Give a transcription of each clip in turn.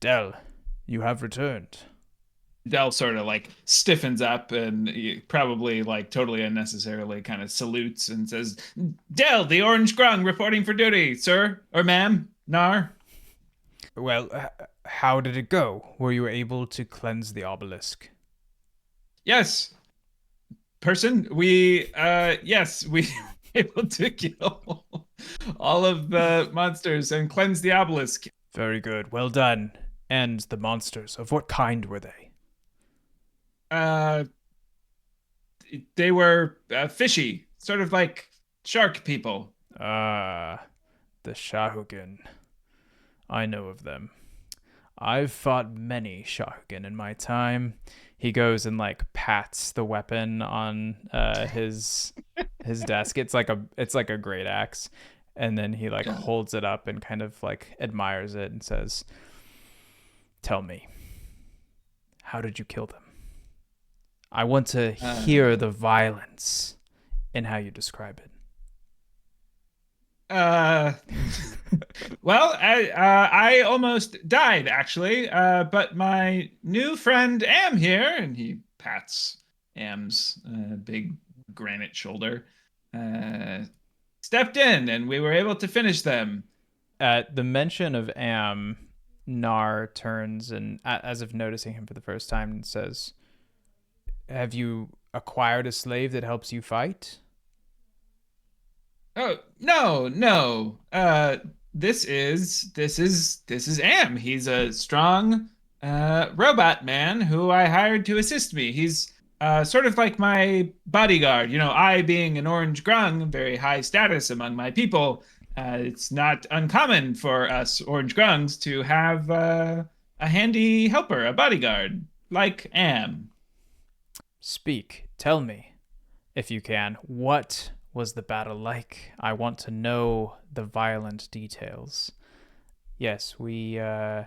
Del, you have returned. Dell sort of like stiffens up and probably like totally unnecessarily kind of salutes and says, Dell, the Orange Grung reporting for duty, sir or ma'am, Gnar. Well, how did it go? Were you able to cleanse the obelisk? Yes, person. We were able to kill all of the monsters and cleanse the obelisk. Very good. Well done. And the monsters, of what kind were they? Uh, they were fishy, sort of like shark people. Ah, the Shahugan. I know of them. I've fought many Shahugan in my time. He goes and like pats the weapon on his desk. It's like a great axe, and then he like Yeah. holds it up and kind of like admires it and says, "Tell me, how did you kill them? I want to hear Uh, the violence in how you describe it." Uh, well, I almost died actually, but my new friend Am here, and he pats Am's big granite shoulder, uh, stepped in, and we were able to finish them. At the mention of Am, Nar turns and, as if noticing him for the first time, and says, "Have you acquired a slave that helps you fight?" Oh, no, no. This is Am. He's a strong robot man who I hired to assist me. He's sort of like my bodyguard. You know, I being an orange grung, very high status among my people. It's not uncommon for us orange grungs to have a handy helper, a bodyguard, like Am. Speak, tell me, if you can, what was the battle like? I want to know the violent details. Yes, I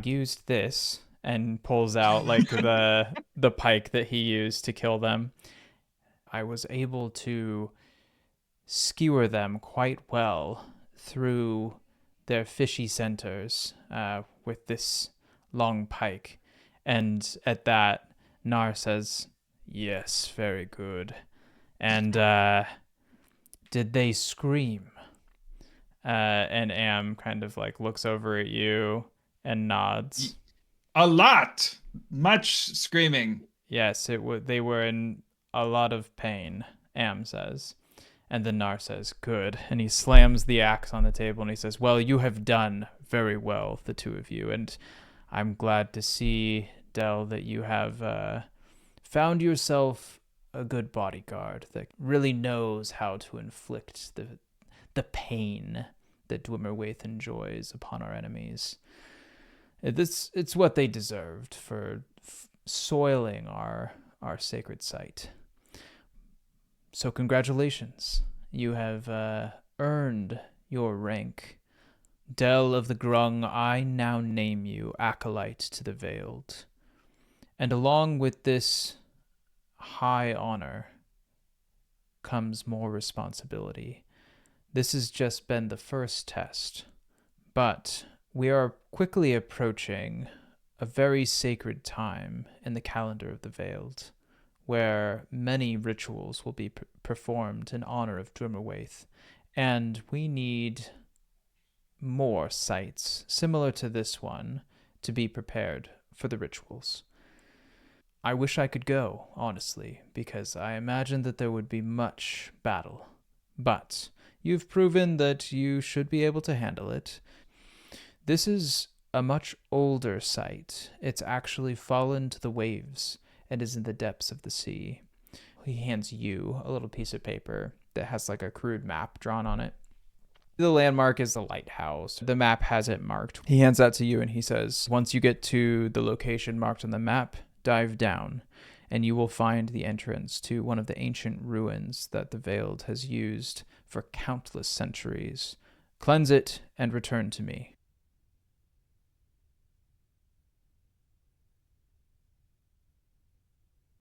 used this and pulls out like the pike that he used to kill them. I was able to skewer them quite well through their fishy centers with this long pike. And at that, Nar says, "Yes, very good." And did they scream? And Am kind of like looks over at you and nods. A lot, much screaming. Yes, they were in a lot of pain, Am says. And then Nar says, "Good." And he slams the axe on the table and he says, "Well, you have done very well, the two of you. And I'm glad to see, Del, that you have found yourself a good bodyguard that really knows how to inflict the pain that Dwimmerwaith enjoys upon our enemies. It's what they deserved for soiling our sacred site. So congratulations, you have earned your rank. Del of the Grung, I now name you Acolyte to the Veiled. And along with this high honor comes more responsibility. This has just been the first test, but we are quickly approaching a very sacred time in the calendar of the Veiled, where many rituals will be performed in honor of Drummerwaith, and we need more sites similar to this one to be prepared for the rituals. I wish I could go, honestly, because I imagine that there would be much battle. But you've proven that you should be able to handle it. This is a much older site. It's actually fallen to the waves and is in the depths of the sea. He hands you a little piece of paper that has like a crude map drawn on it. The landmark is the lighthouse. The map has it marked. He hands that to you and he says, "Once you get to the location marked on the map, dive down, and you will find the entrance to one of the ancient ruins that the Veiled has used for countless centuries. Cleanse it and return to me."